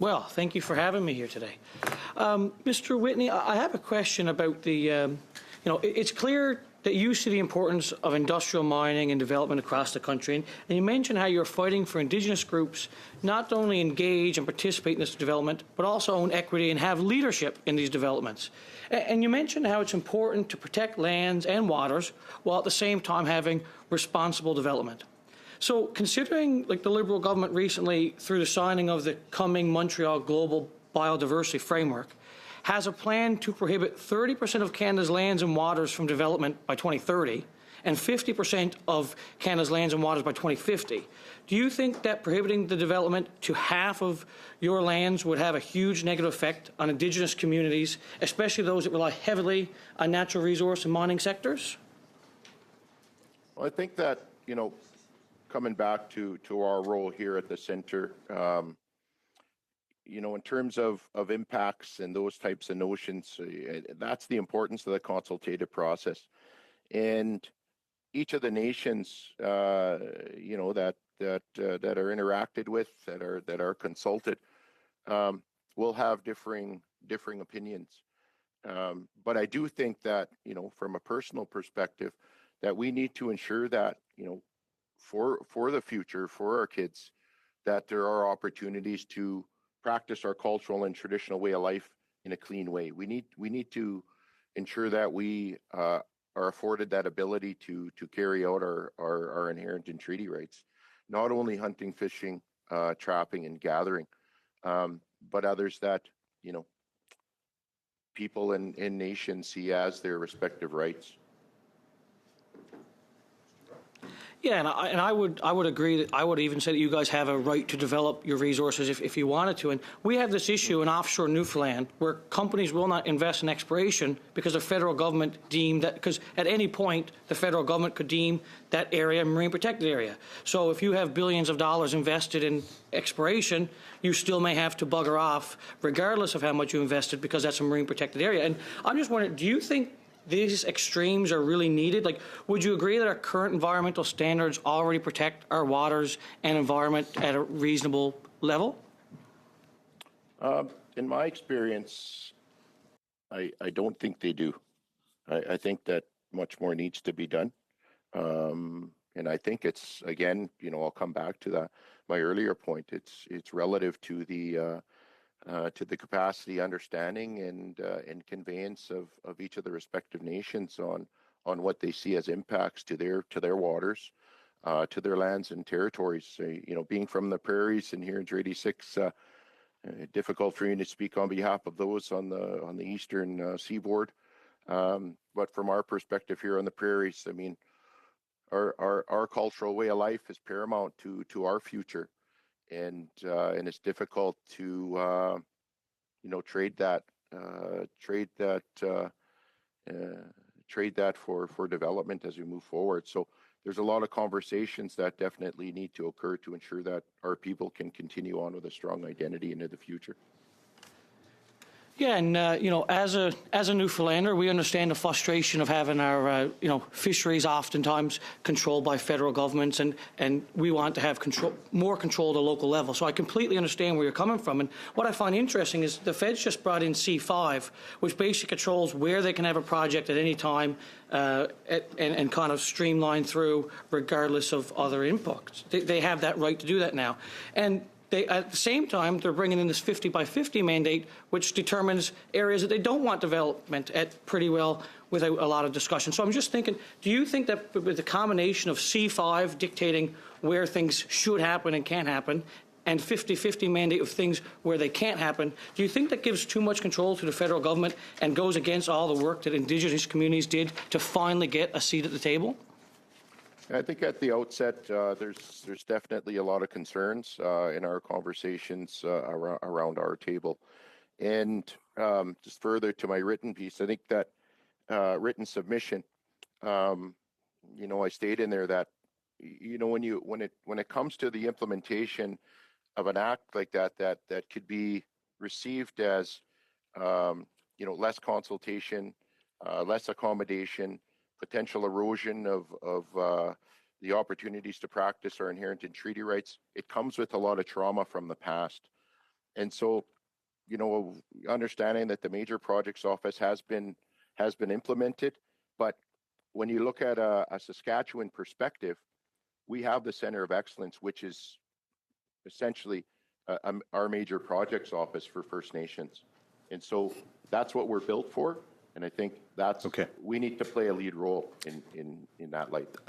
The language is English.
Well, thank you for having me here today. Mr. Whitney, I have a question about it's clear that you see the importance of industrial mining and development across the country, and you mentioned how you're fighting for Indigenous groups not only engage and participate in this development, but also own equity and have leadership in these developments. And you mentioned how it's important to protect lands and waters while at the same time having responsible development. So considering the Liberal government recently, through the signing of the coming Montreal Global Biodiversity Framework, has a plan to prohibit 30% of Canada's lands and waters from development by 2030 and 50% of Canada's lands and waters by 2050. Do you think that prohibiting the development to half of your lands would have a huge negative effect on Indigenous communities, especially those that rely heavily on natural resource and mining sectors? Well, I think that, coming back to our role here at the Centre, in terms of impacts and those types of notions, that's the importance of the consultative process. And each of the nations, that are interacted with, that are consulted, will have differing opinions. But I do think that, from a personal perspective, that we need to ensure that, for the future, for our kids, that there are opportunities to practice our cultural and traditional way of life in a clean way. We need to ensure that we are afforded that ability to carry out our inherent and treaty rights, not only hunting, fishing, trapping, and gathering, but others that people and nations see as their respective rights. Yeah, and I would agree that I would even say that you guys have a right to develop your resources if you wanted to. And we have this issue in offshore Newfoundland where companies will not invest in exploration because the federal government deemed that, because at any point the federal government could deem that area a marine protected area. So if you have billions of dollars invested in exploration, you still may have to bugger off regardless of how much you invested because that's a marine protected area. And I'm just wondering, do you think these extremes are really needed? Would you agree that our current environmental standards already protect our waters and environment at a reasonable level? In my experience, I don't think they do. I think that much more needs to be done. And I think it's, again, I'll come back to my earlier point. It's relative to the capacity, understanding, and conveyance of each of the respective nations on what they see as impacts to their waters, to their lands and territories. Being from the prairies and here in 86, difficult for me to speak on behalf of those on the eastern seaboard. But from our perspective here on the prairies, I mean, our cultural way of life is paramount to our future. And it's difficult to trade that for development as we move forward. So there's a lot of conversations that definitely need to occur to ensure that our people can continue on with a strong identity into the future. Yeah, and as a Newfoundlander, we understand the frustration of having our fisheries oftentimes controlled by federal governments, and we want to have more control at a local level. So I completely understand where you're coming from. And what I find interesting is the feds just brought in C-5, which basically controls where they can have a project at any time and kind of streamline through regardless of other inputs. They have that right to do that now. And at the same time, they're bringing in this 50 by 50 mandate, which determines areas that they don't want development at pretty well without a lot of discussion. So I'm just thinking, do you think that with the combination of C-5 dictating where things should happen and can't happen, and 50-50 mandate of things where they can't happen, do you think that gives too much control to the federal government and goes against all the work that Indigenous communities did to finally get a seat at the table? I think at the outset, there's definitely a lot of concerns in our conversations around our table. And just further to my written piece, I think that written submission, I stayed in there that, when it comes to the implementation of an act like that could be received as, less consultation, less accommodation, potential erosion of the opportunities to practice our inherent and treaty rights. It comes with a lot of trauma from the past. And so, you know, understanding that the major projects office has been implemented, but when you look at a Saskatchewan perspective, we have the Center of Excellence, which is essentially our major projects office for First Nations. And so that's what we're built for. And I think that's, Okay. we need to play a lead role in that light.